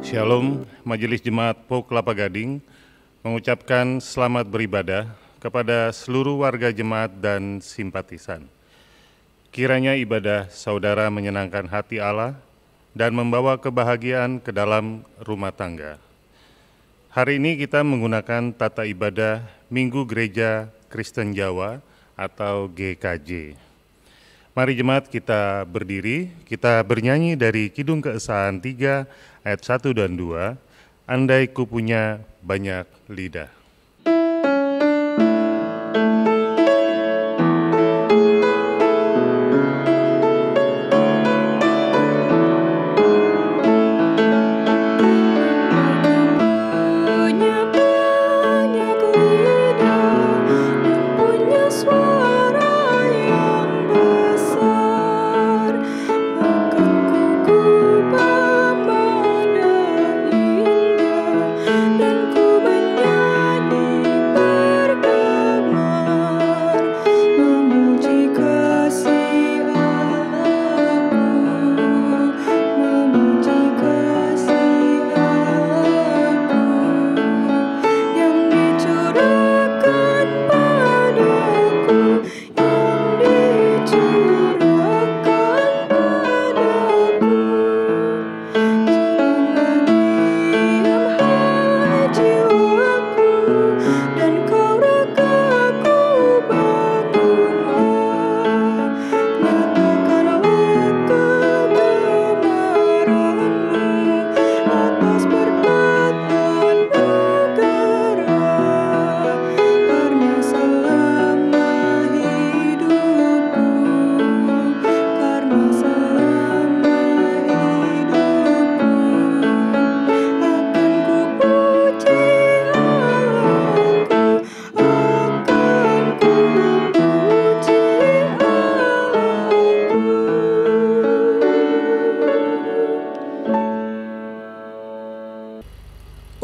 Shalom, Majelis Jemaat PO Kelapa Gading mengucapkan selamat beribadah kepada seluruh warga jemaat dan simpatisan. Kiranya ibadah saudara menyenangkan hati Allah dan membawa kebahagiaan ke dalam rumah tangga. Hari ini kita menggunakan tata ibadah Minggu Gereja Kristen Jawa atau GKJ. Mari jemaat kita berdiri, kita bernyanyi dari Kidung Keesahan 3 ayat 1 dan 2, andai ku punya banyak lidah.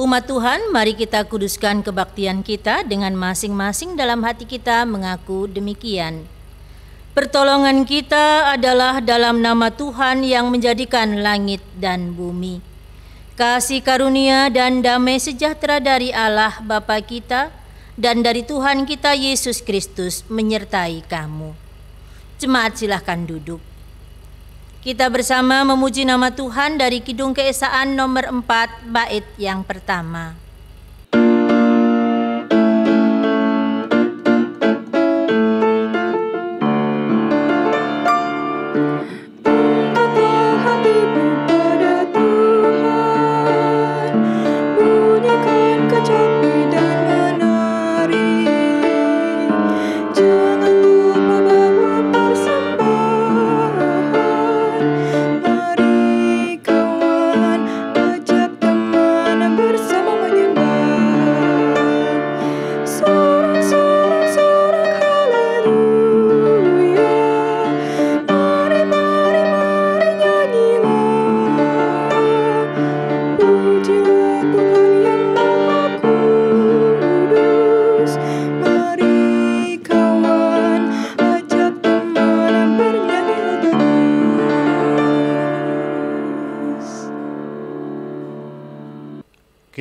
Umat Tuhan, mari kita kuduskan kebaktian kita dengan masing-masing dalam hati kita mengaku demikian. Pertolongan kita adalah dalam nama Tuhan yang menjadikan langit dan bumi. Kasih karunia dan damai sejahtera dari Allah Bapa kita dan dari Tuhan kita Yesus Kristus menyertai kamu. Jemaat silahkan duduk. Kita bersama memuji nama Tuhan dari Kidung Keesahan nomor 4 bait yang pertama.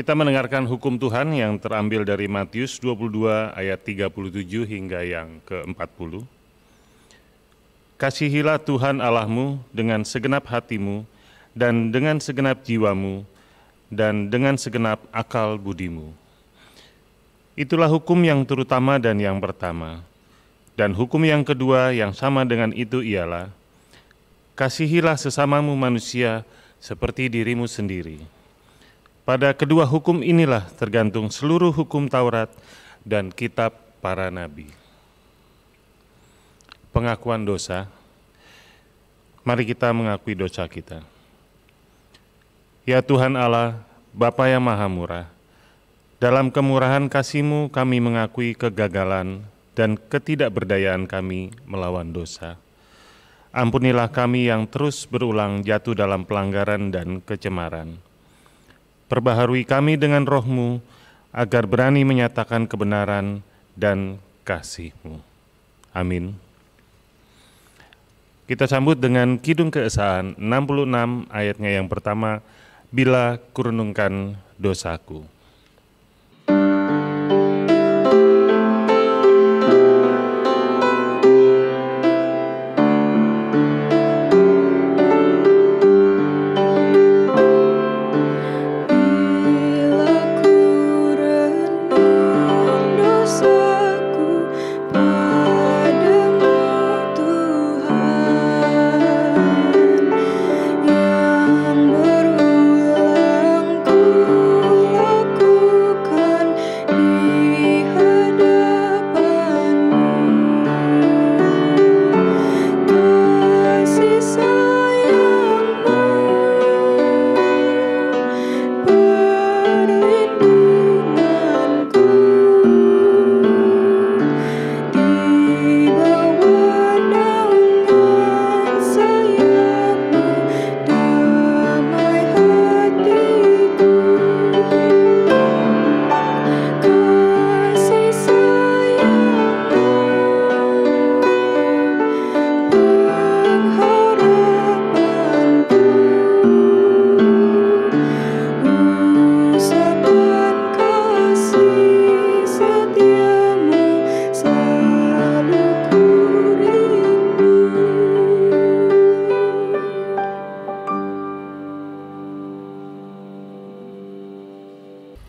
Kita mendengarkan hukum Tuhan yang terambil dari Matius 22 ayat 37 hingga yang ke-40. Kasihilah Tuhan Allahmu dengan segenap hatimu dan dengan segenap jiwamu dan dengan segenap akal budimu. Itulah hukum yang terutama dan yang pertama. Dan hukum yang kedua yang sama dengan itu ialah, kasihilah sesamamu manusia seperti dirimu sendiri. Pada kedua hukum inilah tergantung seluruh hukum Taurat dan kitab para nabi. Pengakuan dosa. Mari kita mengakui dosa kita. Ya Tuhan Allah, Bapa yang Maha Murah, dalam kemurahan kasih-Mu kami mengakui kegagalan dan ketidakberdayaan kami melawan dosa. Ampunilah kami yang terus berulang jatuh dalam pelanggaran dan kecemaran. Perbaharui kami dengan roh-Mu, agar berani menyatakan kebenaran dan kasih-Mu. Amin. Kita sambut dengan Kidung Keesahan 66 ayatnya yang pertama bila kurenungkan dosaku.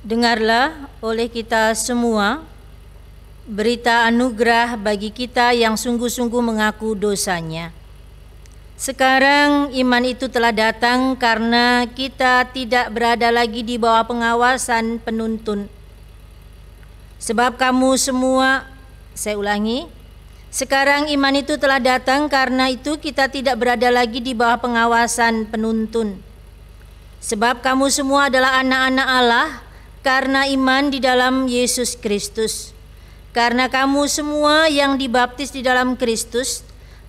Dengarlah oleh kita semua berita anugerah bagi kita yang sungguh-sungguh mengaku dosanya. Sekarang iman itu telah datang karena kita tidak berada lagi di bawah pengawasan penuntun. Sebab kamu semua, saya ulangi, sekarang iman itu telah datang karena itu kita tidak berada lagi di bawah pengawasan penuntun. Sebab kamu semua adalah anak-anak Allah karena iman di dalam Yesus Kristus. Karena kamu semua yang dibaptis di dalam Kristus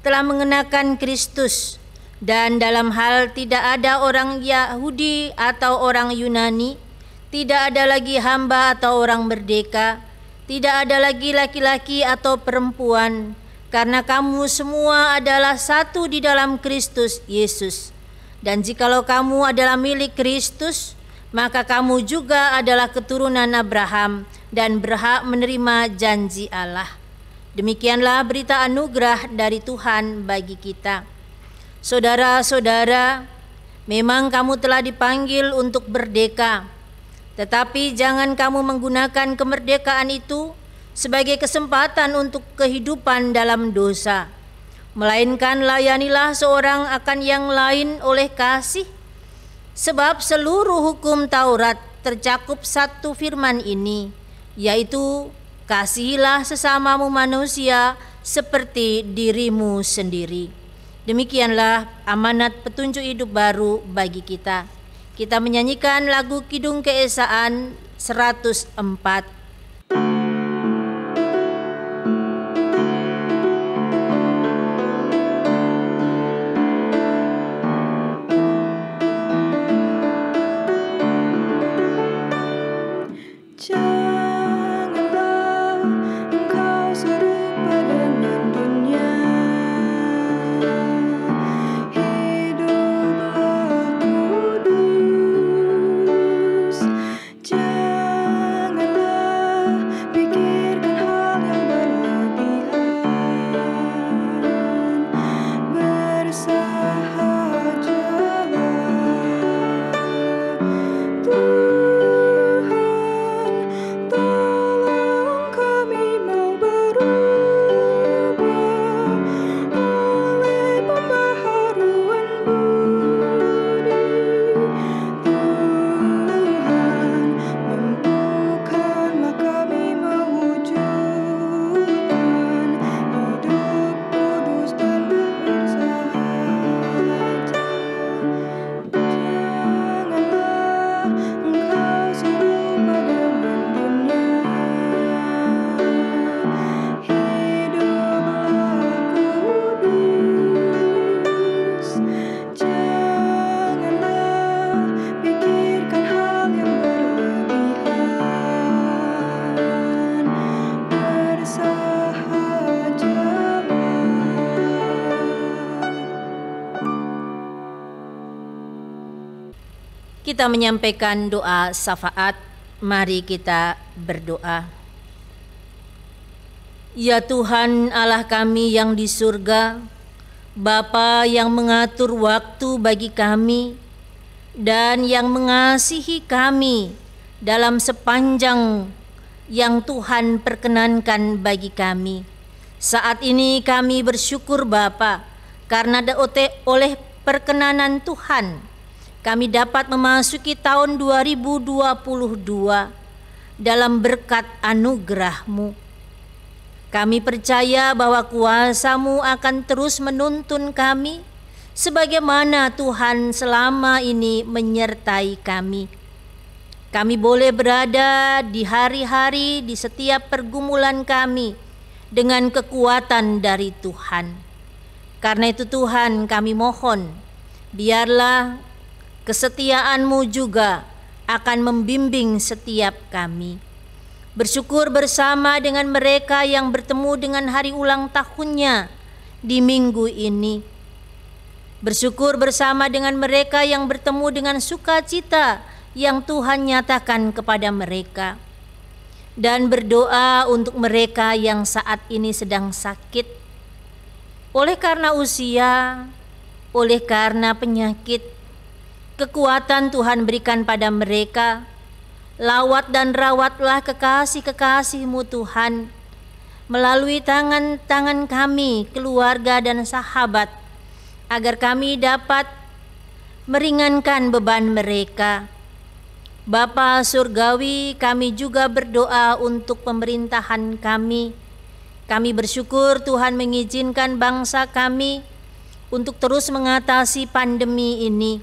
telah mengenakan Kristus, dan dalam hal tidak ada orang Yahudi atau orang Yunani, tidak ada lagi hamba atau orang merdeka, tidak ada lagi laki-laki atau perempuan, karena kamu semua adalah satu di dalam Kristus Yesus. Dan jikalau kamu adalah milik Kristus, maka kamu juga adalah keturunan Abraham dan berhak menerima janji Allah. Demikianlah berita anugerah dari Tuhan bagi kita. Saudara-saudara, memang kamu telah dipanggil untuk merdeka, tetapi jangan kamu menggunakan kemerdekaan itu sebagai kesempatan untuk kehidupan dalam dosa, melainkan layanilah seorang akan yang lain oleh kasih. Sebab seluruh hukum Taurat tercakup satu firman ini, yaitu kasihilah sesamamu manusia seperti dirimu sendiri. Demikianlah amanat petunjuk hidup baru bagi kita. Kita menyanyikan lagu Kidung Keesaan 104. Janganlah kita menyampaikan doa syafaat. Mari kita berdoa. Ya Tuhan Allah kami yang di surga, Bapa yang mengatur waktu bagi kami dan yang mengasihi kami dalam sepanjang yang Tuhan perkenankan bagi kami. Saat ini kami bersyukur Bapa, karena oleh perkenanan Tuhan kami dapat memasuki tahun 2022 dalam berkat anugerah-Mu. Kami percaya bahwa kuasa-Mu akan terus menuntun kami sebagaimana Tuhan selama ini menyertai kami. Kami boleh berada di hari-hari di setiap pergumulan kami dengan kekuatan dari Tuhan. Karena itu Tuhan, kami mohon, biarlah kesetiaan-Mu juga akan membimbing setiap kami. Bersyukur bersama dengan mereka yang bertemu dengan hari ulang tahunnya di minggu ini. Bersyukur bersama dengan mereka yang bertemu dengan sukacita yang Tuhan nyatakan kepada mereka. Dan berdoa untuk mereka yang saat ini sedang sakit. Oleh karena usia, oleh karena penyakit, kekuatan Tuhan berikan pada mereka. Lawat dan rawatlah kekasih-kekasih-Mu Tuhan, melalui tangan-tangan kami, keluarga dan sahabat, agar kami dapat meringankan beban mereka. Bapa Surgawi, kami juga berdoa untuk pemerintahan kami. Kami bersyukur Tuhan mengizinkan bangsa kami untuk terus mengatasi pandemi ini.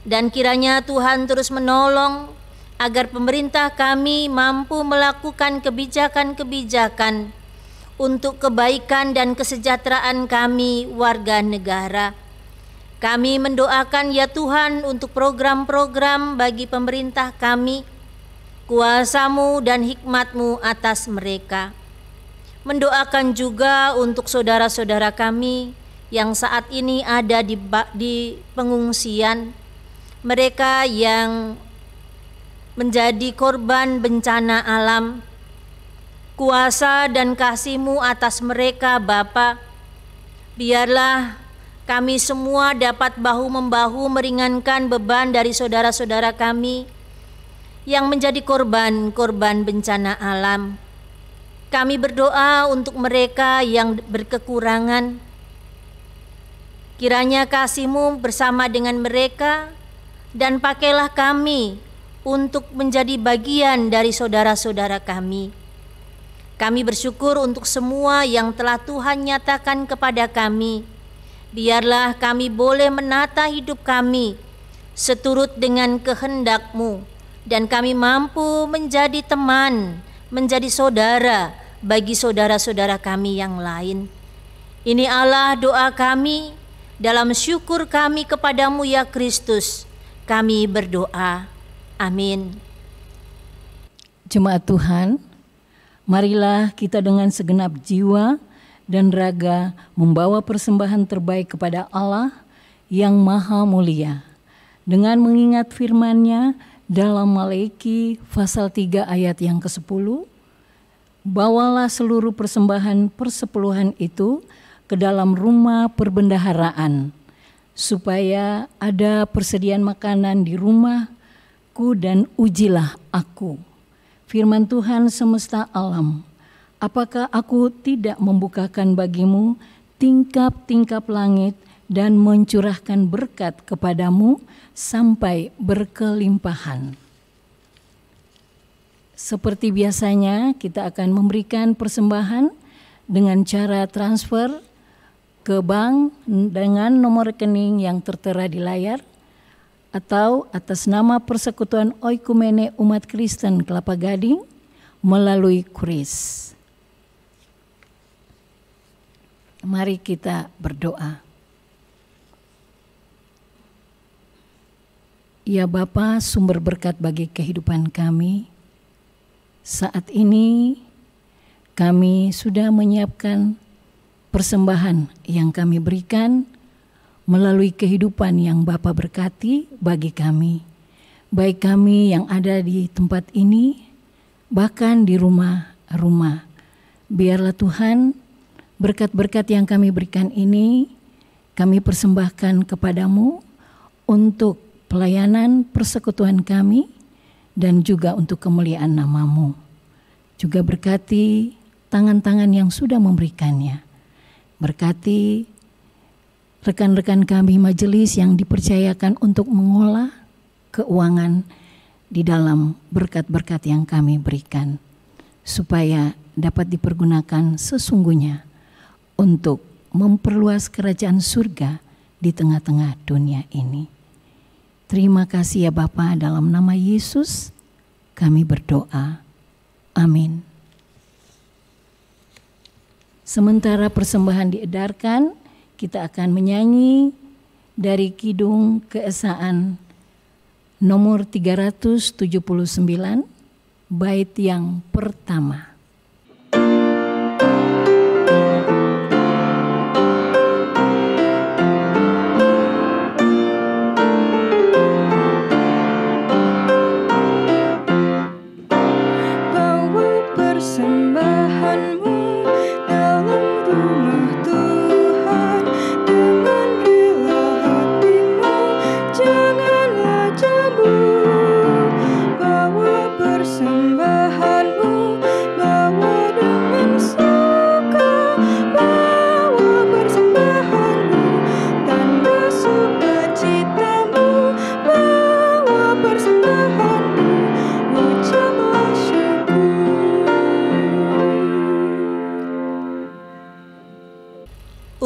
Dan kiranya Tuhan terus menolong agar pemerintah kami mampu melakukan kebijakan-kebijakan untuk kebaikan dan kesejahteraan kami warga negara. Kami mendoakan ya Tuhan untuk program-program bagi pemerintah kami, kuasa-Mu dan hikmat-Mu atas mereka. Mendoakan juga untuk saudara-saudara kami yang saat ini ada di pengungsian, mereka yang menjadi korban bencana alam. Kuasa dan kasih-Mu atas mereka Bapa. Biarlah kami semua dapat bahu-membahu meringankan beban dari saudara-saudara kami yang menjadi korban bencana alam. Kami berdoa untuk mereka yang berkekurangan. Kiranya kasih-Mu bersama dengan mereka dan pakailah kami untuk menjadi bagian dari saudara-saudara kami. Kami bersyukur untuk semua yang telah Tuhan nyatakan kepada kami. Biarlah kami boleh menata hidup kami seturut dengan kehendak-Mu, dan kami mampu menjadi teman, menjadi saudara bagi saudara-saudara kami yang lain. Ini Allah doa kami, dalam syukur kami kepadamu ya Kristus, kami berdoa. Amin. Jemaat Tuhan, marilah kita dengan segenap jiwa dan raga membawa persembahan terbaik kepada Allah yang Maha Mulia, dengan mengingat firman-Nya dalam Maleaki pasal 3 ayat yang ke-10, bawalah seluruh persembahan persepuluhan itu ke dalam rumah perbendaharaan, supaya ada persediaan makanan di rumahku dan ujilah aku. Firman Tuhan semesta alam, apakah aku tidak membukakan bagimu tingkap-tingkap langit dan mencurahkan berkat kepadamu sampai berkelimpahan. Seperti biasanya kita akan memberikan persembahan dengan cara transfer ke bank dengan nomor rekening yang tertera di layar, atau atas nama Persekutuan Oikumene Umat Kristen Kelapa Gading melalui KRIS. Mari kita berdoa. Ya Bapa, sumber berkat bagi kehidupan kami, saat ini kami sudah menyiapkan persembahan yang kami berikan melalui kehidupan yang Bapa berkati bagi kami, baik kami yang ada di tempat ini, bahkan di rumah-rumah. Biarlah Tuhan, berkat-berkat yang kami berikan ini, kami persembahkan kepadamu untuk pelayanan persekutuan kami dan juga untuk kemuliaan nama-Mu. Juga berkati tangan-tangan yang sudah memberikannya. Berkati rekan-rekan kami majelis yang dipercayakan untuk mengolah keuangan di dalam berkat-berkat yang kami berikan, supaya dapat dipergunakan sesungguhnya untuk memperluas kerajaan surga di tengah-tengah dunia ini. Terima kasih ya Bapa, dalam nama Yesus kami berdoa. Amin. Sementara persembahan diedarkan, kita akan menyanyi dari Kidung Keesaan nomor 379, bait yang pertama.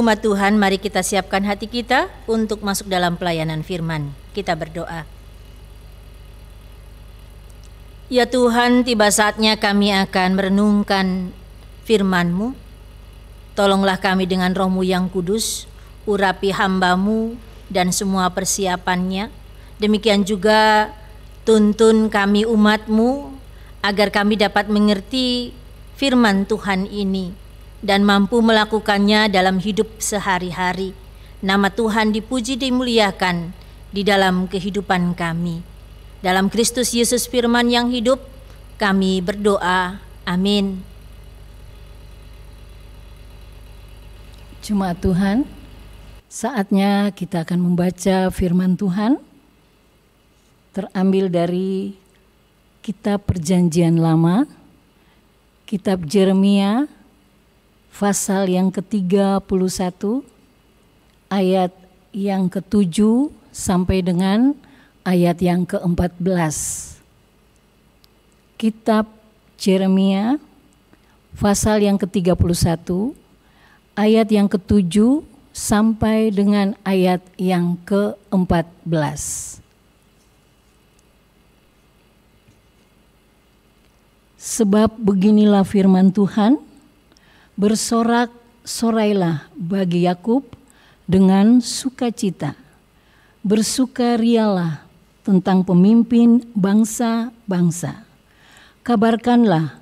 Umat Tuhan, mari kita siapkan hati kita untuk masuk dalam pelayanan firman. Kita berdoa. Ya Tuhan, tiba saatnya kami akan merenungkan firman-Mu. Tolonglah kami dengan Roh-Mu yang kudus, urapi hamba-Mu dan semua persiapannya. Demikian juga tuntun kami umat-Mu, agar kami dapat mengerti firman Tuhan ini dan mampu melakukannya dalam hidup sehari-hari. Nama Tuhan dipuji dimuliakan di dalam kehidupan kami. Dalam Kristus Yesus firman yang hidup, kami berdoa. Amin. Jemaat Tuhan, saatnya kita akan membaca firman Tuhan, terambil dari Kitab Perjanjian Lama, Kitab Yeremia, pasal yang ke-31, ayat yang ke-7 sampai dengan ayat yang ke-14. Kitab Yeremia, pasal yang ke-31, ayat yang ke-7 sampai dengan ayat yang ke-14. Sebab beginilah firman Tuhan, bersorak-sorailah bagi Yakub dengan sukacita. Bersukarialah tentang pemimpin bangsa-bangsa. Kabarkanlah,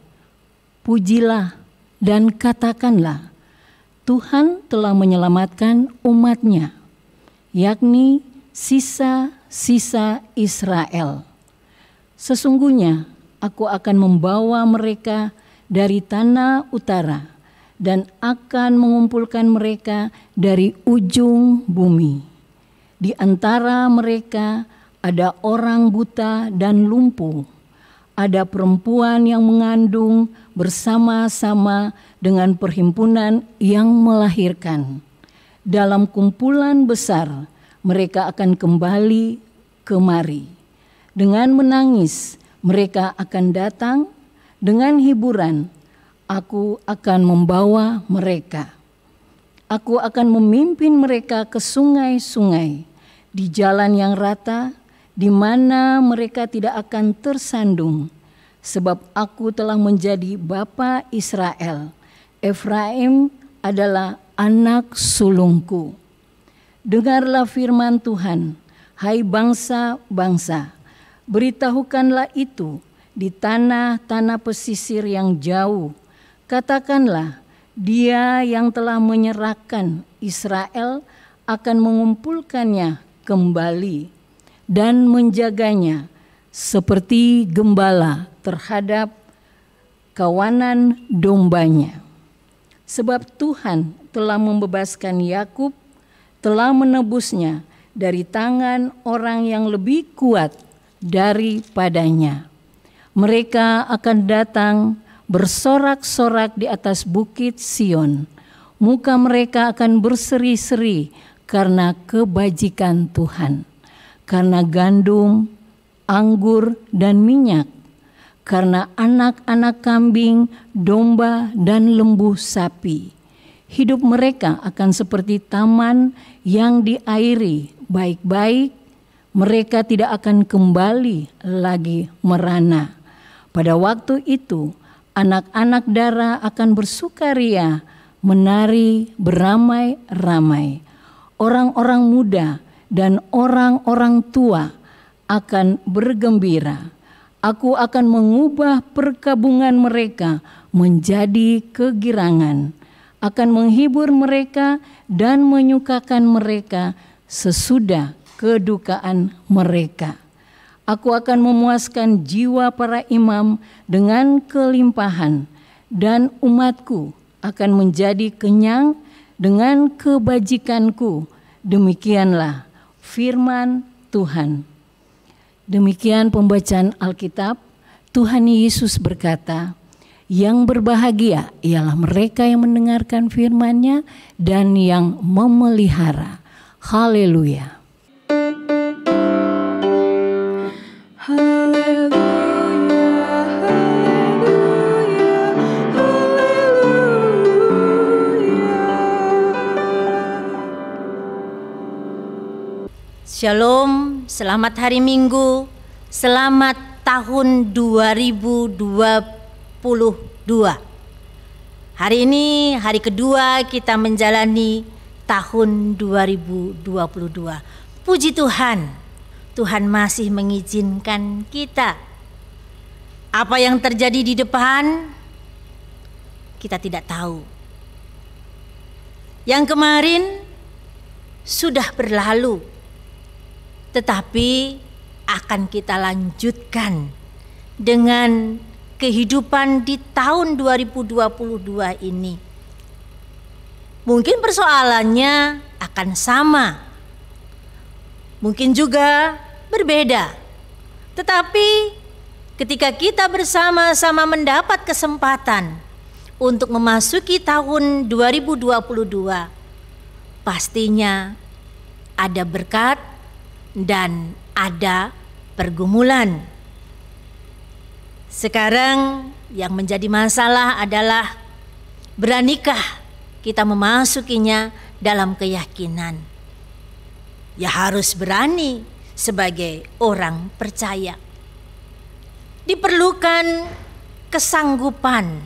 pujilah, dan katakanlah, Tuhan telah menyelamatkan umat-Nya, yakni sisa-sisa Israel. Sesungguhnya aku akan membawa mereka dari tanah utara, dan akan mengumpulkan mereka dari ujung bumi. Di antara mereka ada orang buta dan lumpuh, ada perempuan yang mengandung bersama-sama dengan perhimpunan yang melahirkan. Dalam kumpulan besar mereka akan kembali kemari. Dengan menangis mereka akan datang, dengan hiburan Aku akan membawa mereka. Aku akan memimpin mereka ke sungai-sungai, di jalan yang rata, di mana mereka tidak akan tersandung. Sebab aku telah menjadi bapa Israel. Efraim adalah anak sulungku. Dengarlah firman Tuhan, hai bangsa-bangsa. Beritahukanlah itu di tanah-tanah pesisir yang jauh. Katakanlah, Dia yang telah menyerahkan Israel akan mengumpulkannya kembali dan menjaganya seperti gembala terhadap kawanan dombanya. Sebab Tuhan telah membebaskan Yakub, telah menebusnya dari tangan orang yang lebih kuat daripadanya. Mereka akan datang bersorak-sorak di atas bukit Sion. Muka mereka akan berseri-seri karena kebajikan Tuhan, karena gandum, anggur, dan minyak, karena anak-anak kambing, domba, dan lembu sapi. Hidup mereka akan seperti taman yang diairi baik-baik. Mereka tidak akan kembali lagi merana. Pada waktu itu, anak-anak dara akan bersukaria, menari beramai-ramai. Orang-orang muda dan orang-orang tua akan bergembira. Aku akan mengubah perkabungan mereka menjadi kegirangan, akan menghibur mereka dan menyukakan mereka sesudah kedukaan mereka. Aku akan memuaskan jiwa para imam dengan kelimpahan, dan umatku akan menjadi kenyang dengan kebajikanku. Demikianlah firman Tuhan. Demikian pembacaan Alkitab. Tuhan Yesus berkata, yang berbahagia ialah mereka yang mendengarkan firman-Nya dan yang memelihara. Haleluya. Shalom, selamat hari Minggu, selamat tahun 2022. Hari ini hari kedua kita menjalani tahun 2022. Puji Tuhan, Tuhan masih mengizinkan kita. Apa yang terjadi di depan, kita tidak tahu. Yang kemarin sudah berlalu, tetapi akan kita lanjutkan dengan kehidupan di tahun 2022 ini. Mungkin persoalannya akan sama, mungkin juga berbeda. Tetapi ketika kita bersama-sama mendapat kesempatan untuk memasuki tahun 2022, pastinya ada berkat dan ada pergumulan. Sekarang yang menjadi masalah adalah beranikah kita memasukinya dalam keyakinan. Ya harus berani sebagai orang percaya. Diperlukan kesanggupan,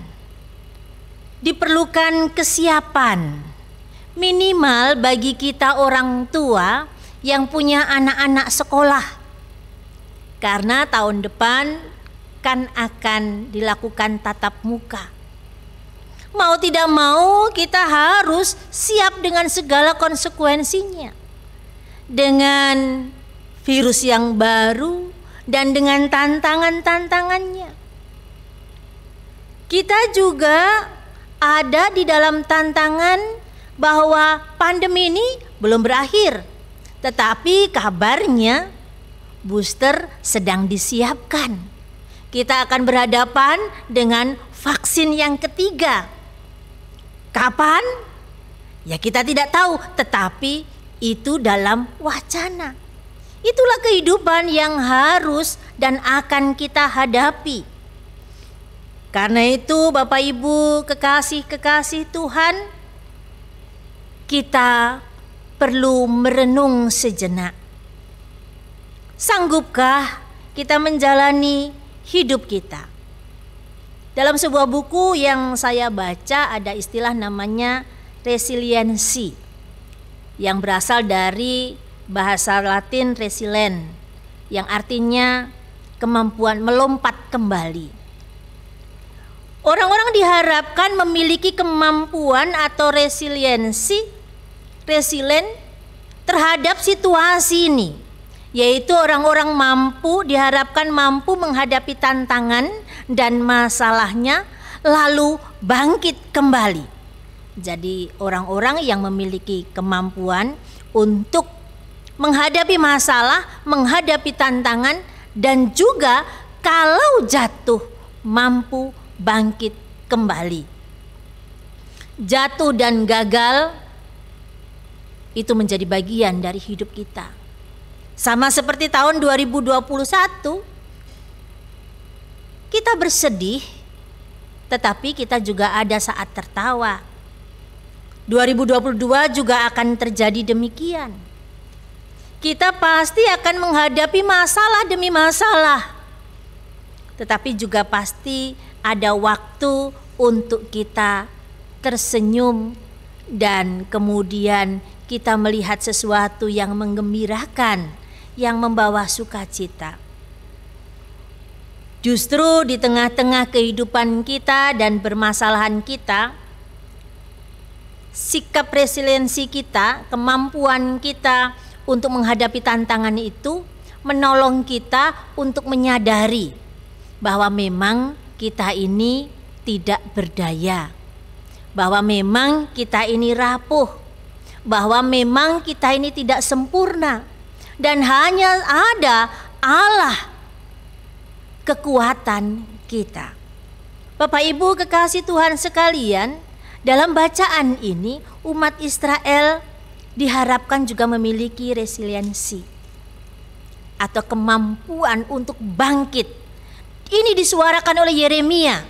diperlukan kesiapan. Minimal bagi kita orang tua yang punya anak-anak sekolah, karena tahun depan kan akan dilakukan tatap muka. Mau tidak mau kita harus siap dengan segala konsekuensinya, dengan virus yang baru dan dengan tantangan-tantangannya. Kita juga ada di dalam tantangan bahwa pandemi ini belum berakhir. Tetapi kabarnya booster sedang disiapkan. Kita akan berhadapan dengan vaksin yang ketiga. Kapan? Ya kita tidak tahu, tetapi itu dalam wacana. Itulah kehidupan yang harus dan akan kita hadapi. Karena itu Bapak Ibu kekasih-kekasih Tuhan, kita perlu merenung sejenak. Sanggupkah kita menjalani hidup kita? Dalam sebuah buku yang saya baca ada istilah namanya resiliensi, yang berasal dari bahasa Latin resilient, yang artinya kemampuan melompat kembali. Orang-orang diharapkan memiliki kemampuan atau resiliensi, resilient terhadap situasi ini, yaitu orang-orang mampu, diharapkan mampu menghadapi tantangan dan masalahnya lalu bangkit kembali. Jadi orang-orang yang memiliki kemampuan untuk menghadapi masalah, menghadapi tantangan, dan juga kalau jatuh mampu bangkit kembali. Jatuh dan gagal itu menjadi bagian dari hidup kita. Sama seperti tahun 2021, kita bersedih, tetapi kita juga ada saat tertawa. 2022 juga akan terjadi demikian. Kita pasti akan menghadapi masalah demi masalah, tetapi juga pasti ada waktu untuk kita tersenyum dan kemudian kita melihat sesuatu yang menggembirakan, yang membawa sukacita. Justru di tengah-tengah kehidupan kita dan permasalahan kita, sikap resiliensi kita, kemampuan kita untuk menghadapi tantangan itu menolong kita untuk menyadari bahwa memang kita ini tidak berdaya, bahwa memang kita ini rapuh, bahwa memang kita ini tidak sempurna, dan hanya ada Allah kekuatan kita. Bapak Ibu kekasih Tuhan sekalian, dalam bacaan ini umat Israel diharapkan juga memiliki resiliensi atau kemampuan untuk bangkit. Ini disuarakan oleh Yeremia.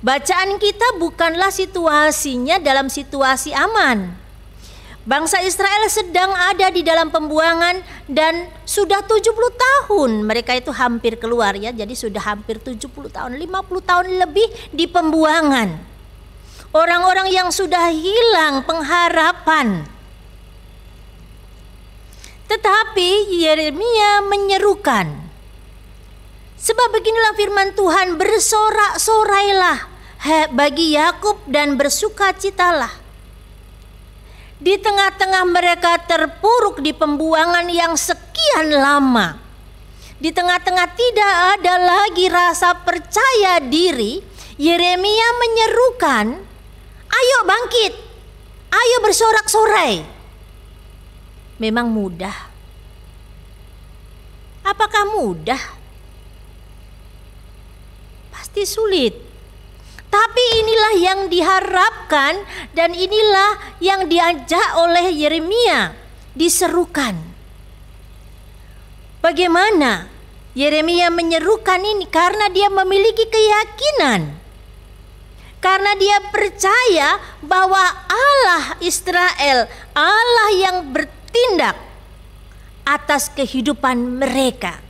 Bacaan kita bukanlah situasinya dalam situasi aman. Bangsa Israel sedang ada di dalam pembuangan dan sudah 70 tahun mereka itu hampir keluar ya. Jadi sudah hampir 70 tahun, 50 tahun lebih di pembuangan. Orang-orang yang sudah hilang pengharapan. Tetapi Yeremia menyerukan, sebab beginilah firman Tuhan, bersorak-sorailah bagi Yakub dan bersukacitalah. Di tengah-tengah mereka terpuruk di pembuangan yang sekian lama, di tengah-tengah tidak ada lagi rasa percaya diri, Yeremia menyerukan, ayo bangkit, ayo bersorak-sorai. Memang mudah? Apakah mudah? Pasti sulit. Tapi inilah yang diharapkan dan inilah yang diajak oleh Yeremia, diserukan. Bagaimana Yeremia menyerukan ini? Karena dia memiliki keyakinan. Karena dia percaya bahwa Allah Israel, Allah yang bertindak atas kehidupan mereka.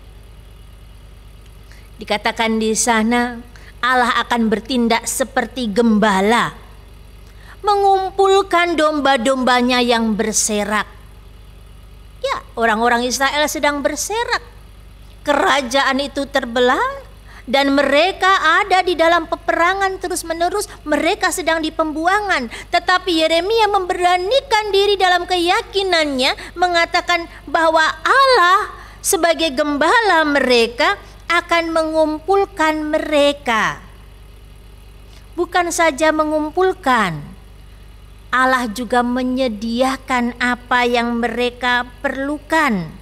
Dikatakan di sana, Allah akan bertindak seperti gembala, mengumpulkan domba-dombanya yang berserak. Ya, orang-orang Israel sedang berserak. Kerajaan itu terbelah dan mereka ada di dalam peperangan terus-menerus. Mereka sedang di pembuangan. Tetapi Yeremia memberanikan diri dalam keyakinannya, mengatakan bahwa Allah sebagai gembala mereka akan mengumpulkan mereka. Bukan saja mengumpulkan, Allah juga menyediakan apa yang mereka perlukan.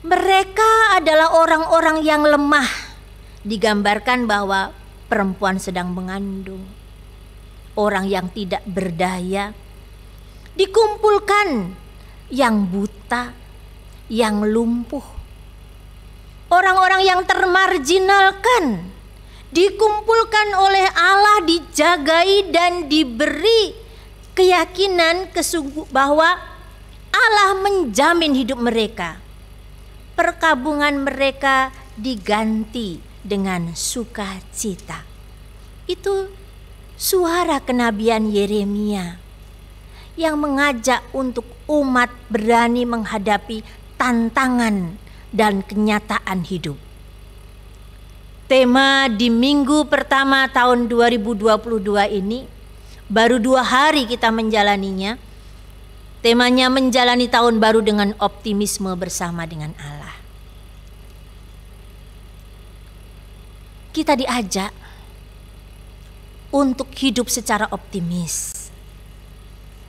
Mereka adalah orang-orang yang lemah. Digambarkan bahwa perempuan sedang mengandung, orang yang tidak berdaya. Dikumpulkan yang buta, yang lumpuh, orang-orang yang termarginalkan, dikumpulkan oleh Allah, dijagai dan diberi keyakinan bahwa Allah menjamin hidup mereka. Perkabungan mereka diganti dengan sukacita. Itu suara kenabian Yeremia yang mengajak untuk umat berani menghadapi tantangan dan kenyataan hidup. Tema di minggu pertama tahun 2022 ini Baru 2 hari kita menjalaninya. Temanya menjalani tahun baru dengan optimisme bersama dengan Allah. Kita diajak untuk hidup secara optimis.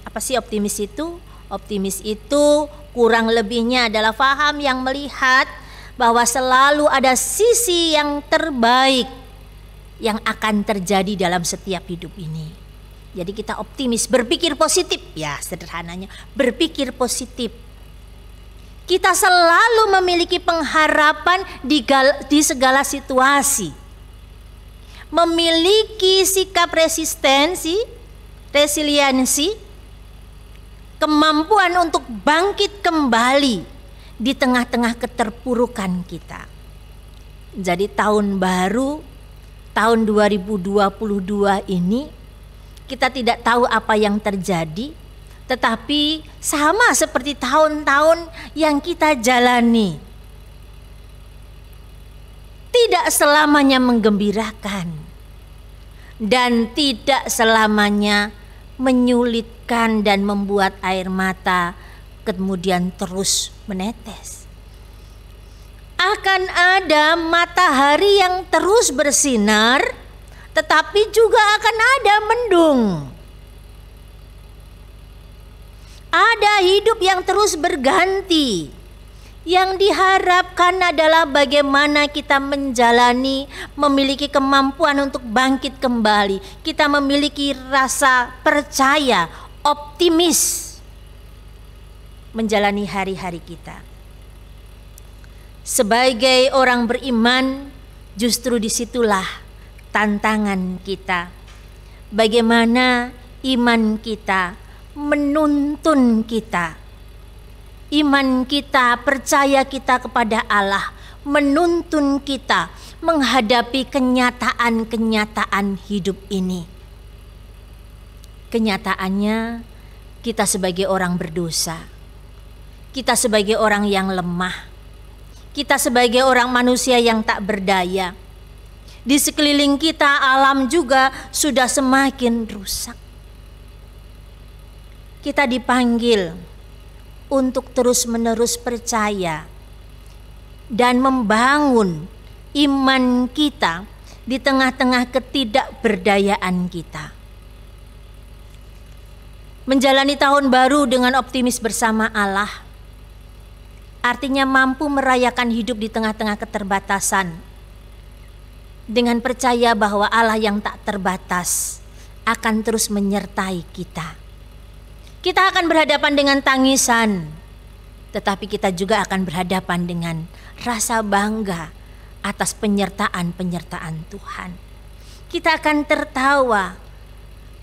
Apa sih optimis itu? Optimis itu kurang lebihnya adalah faham yang melihat bahwa selalu ada sisi yang terbaik yang akan terjadi dalam setiap hidup ini. Jadi kita optimis, berpikir positif, ya sederhananya, berpikir positif. Kita selalu memiliki pengharapan di segala situasi. Memiliki sikap resiliensi, kemampuan untuk bangkit kembali di tengah-tengah keterpurukan kita. Jadi tahun baru, tahun 2022 ini, kita tidak tahu apa yang terjadi, tetapi sama seperti tahun-tahun yang kita jalani. Tidak selamanya menggembirakan dan tidak selamanya menyulitkan dan membuat air mata kemudian terus menetes. Akan ada matahari yang terus bersinar, tetapi juga akan ada mendung. Ada hidup yang terus berganti. Yang diharapkan adalah bagaimana kita menjalani, memiliki kemampuan untuk bangkit kembali. Kita memiliki rasa percaya, optimis menjalani hari-hari kita. Sebagai orang beriman, justru disitulah tantangan kita. Bagaimana iman kita menuntun kita. Iman kita, percaya kita kepada Allah menuntun kita menghadapi kenyataan-kenyataan hidup ini. Kenyataannya kita sebagai orang berdosa. Kita sebagai orang yang lemah. Kita sebagai orang manusia yang tak berdaya. Di sekeliling kita alam juga sudah semakin rusak. Kita dipanggil untuk terus-menerus percaya dan membangun iman kita di tengah-tengah ketidakberdayaan kita. Menjalani tahun baru dengan optimis bersama Allah artinya mampu merayakan hidup di tengah-tengah keterbatasan dengan percaya bahwa Allah yang tak terbatas akan terus menyertai kita. Kita akan berhadapan dengan tangisan, tetapi kita juga akan berhadapan dengan rasa bangga atas penyertaan-penyertaan Tuhan. Kita akan tertawa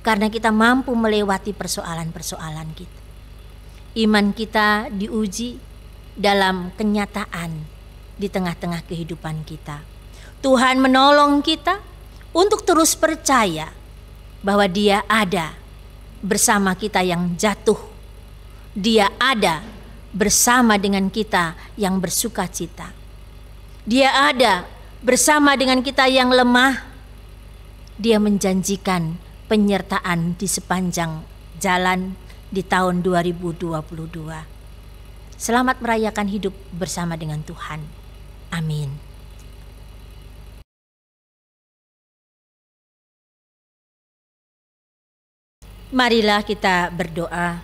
karena kita mampu melewati persoalan-persoalan kita. Iman kita diuji dalam kenyataan di tengah-tengah kehidupan kita. Tuhan menolong kita untuk terus percaya bahwa Dia ada bersama kita yang jatuh. Dia ada bersama dengan kita yang bersuka cita. Dia ada bersama dengan kita yang lemah. Dia menjanjikan penyertaan di sepanjang jalan di tahun 2022. Selamat merayakan hidup bersama dengan Tuhan. Amin. Marilah kita berdoa.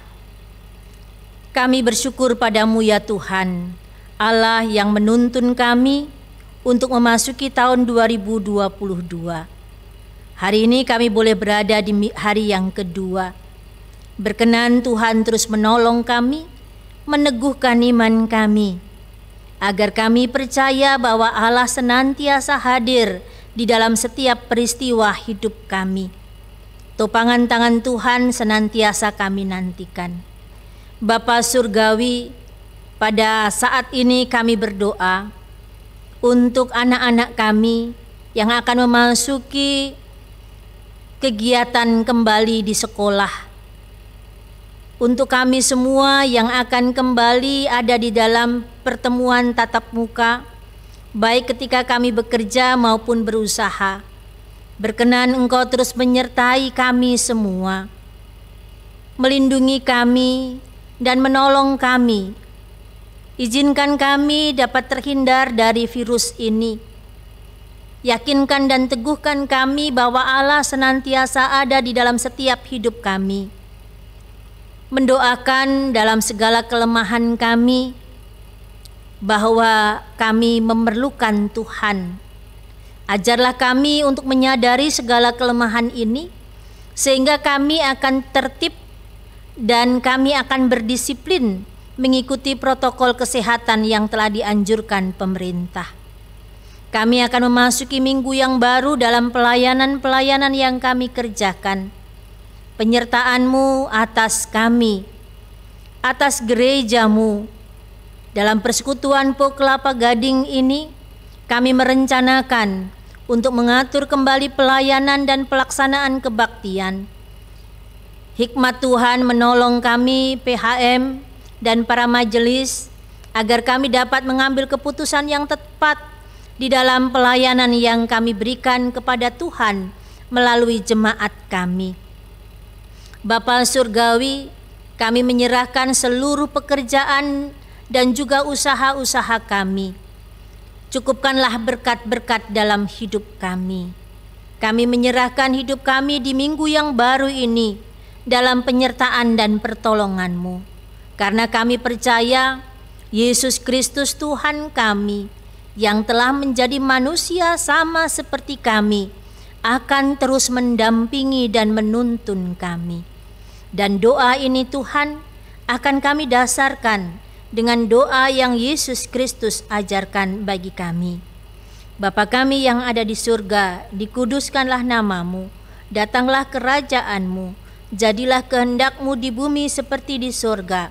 Kami bersyukur padamu ya Tuhan, Allah yang menuntun kami untuk memasuki tahun 2022. Hari ini kami boleh berada di hari yang kedua. Berkenan Tuhan terus menolong kami, meneguhkan iman kami, agar kami percaya bahwa Allah senantiasa hadir di dalam setiap peristiwa hidup kami. Topangan tangan Tuhan senantiasa kami nantikan. Bapa Surgawi, pada saat ini kami berdoa untuk anak-anak kami yang akan memasuki kegiatan kembali di sekolah. Untuk kami semua yang akan kembali ada di dalam pertemuan tatap muka, baik ketika kami bekerja maupun berusaha. Berkenan Engkau terus menyertai kami semua, melindungi kami dan menolong kami. Izinkan kami dapat terhindar dari virus ini. Yakinkan dan teguhkan kami bahwa Allah senantiasa ada di dalam setiap hidup kami. Mendoakan dalam segala kelemahan kami bahwa kami memerlukan Tuhan. Ajarlah kami untuk menyadari segala kelemahan ini, sehingga kami akan tertib dan kami akan berdisiplin mengikuti protokol kesehatan yang telah dianjurkan pemerintah. Kami akan memasuki minggu yang baru dalam pelayanan-pelayanan yang kami kerjakan. Penyertaan-Mu atas kami, atas gereja-Mu. Dalam persekutuan Po Kelapa Gading ini, kami merencanakan untuk mengatur kembali pelayanan dan pelaksanaan kebaktian. Hikmat Tuhan menolong kami PHM dan para majelis agar kami dapat mengambil keputusan yang tepat di dalam pelayanan yang kami berikan kepada Tuhan melalui jemaat kami. Bapa Surgawi, kami menyerahkan seluruh pekerjaan dan juga usaha-usaha kami. Cukupkanlah berkat-berkat dalam hidup kami. Kami menyerahkan hidup kami di minggu yang baru ini dalam penyertaan dan pertolongan-Mu. Karena kami percaya Yesus Kristus Tuhan kami yang telah menjadi manusia sama seperti kami akan terus mendampingi dan menuntun kami. Dan doa ini Tuhan akan kami dasarkan dengan doa yang Yesus Kristus ajarkan bagi kami. Bapa kami yang ada di surga, dikuduskanlah nama-Mu, datanglah kerajaan-Mu, jadilah kehendak-Mu di bumi seperti di surga.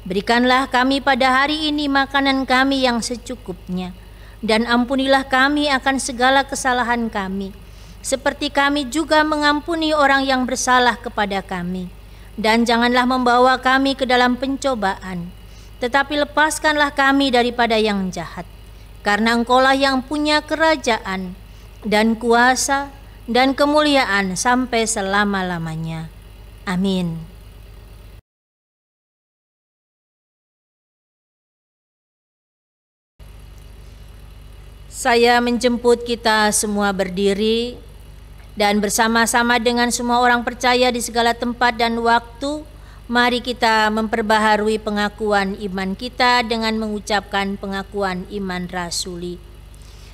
Berikanlah kami pada hari ini makanan kami yang secukupnya, dan ampunilah kami akan segala kesalahan kami, seperti kami juga mengampuni orang yang bersalah kepada kami. Dan janganlah membawa kami ke dalam pencobaan, tetapi lepaskanlah kami daripada yang jahat. Karena Engkaulah yang punya kerajaan dan kuasa dan kemuliaan sampai selama-lamanya. Amin. Saya menjemput kita semua berdiri dan bersama-sama dengan semua orang percaya di segala tempat dan waktu, mari kita memperbaharui pengakuan iman kita dengan mengucapkan pengakuan iman rasuli.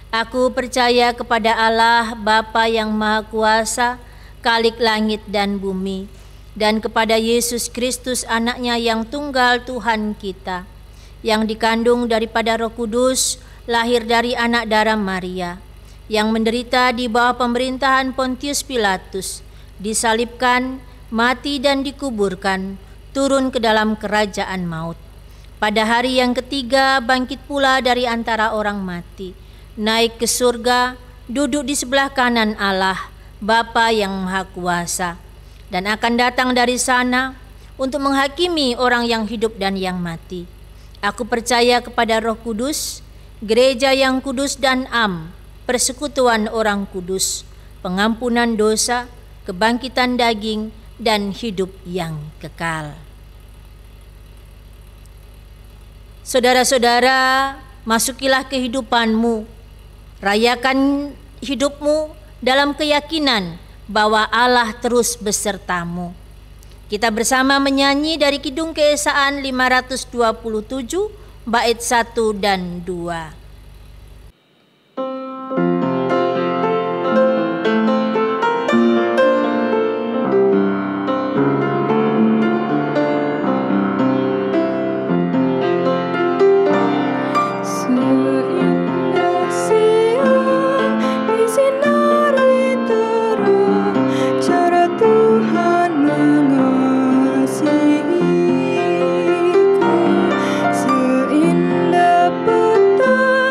Aku percaya kepada Allah Bapa yang Maha Kuasa, Khalik langit dan bumi, dan kepada Yesus Kristus anaknya yang tunggal Tuhan kita, yang dikandung daripada Roh Kudus, lahir dari anak darah Maria, yang menderita di bawah pemerintahan Pontius Pilatus, disalibkan, mati dan dikuburkan, turun ke dalam kerajaan maut. Pada hari yang ketiga bangkit pula dari antara orang mati, naik ke surga, duduk di sebelah kanan Allah, Bapa yang Maha Kuasa, dan akan datang dari sana untuk menghakimi orang yang hidup dan yang mati. Aku percaya kepada Roh Kudus, gereja yang kudus dan am, persekutuan orang kudus, pengampunan dosa, kebangkitan daging, dan hidup yang kekal. Saudara-saudara, masukilah kehidupanmu, rayakan hidupmu dalam keyakinan bahwa Allah terus besertamu. Kita bersama menyanyi dari Kidung Keesaan 527, bait 1 dan 2. Seindah petang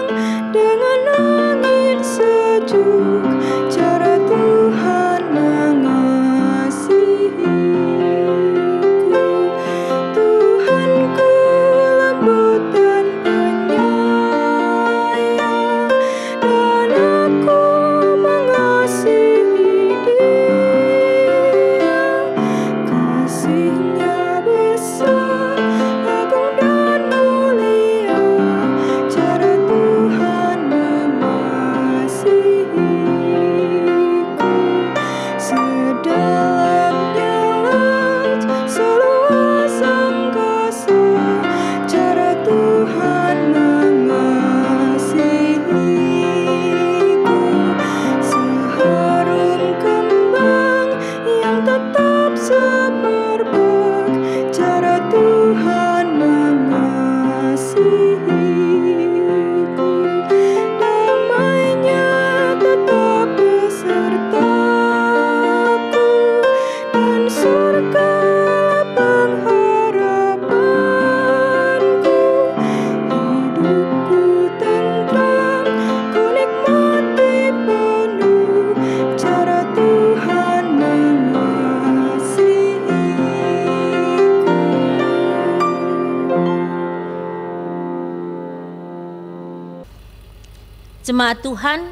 Jemaat Tuhan,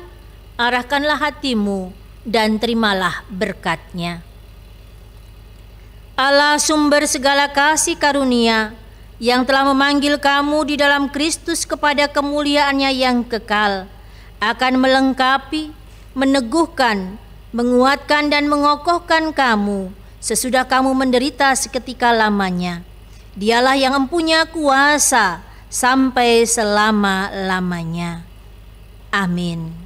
arahkanlah hatimu dan terimalah berkat-Nya. Allah sumber segala kasih karunia, yang telah memanggil kamu di dalam Kristus kepada kemuliaan-Nya yang kekal, akan melengkapi, meneguhkan, menguatkan dan mengokohkan kamu sesudah kamu menderita seketika lamanya. Dialah yang empunya kuasa sampai selama-lamanya. Amin.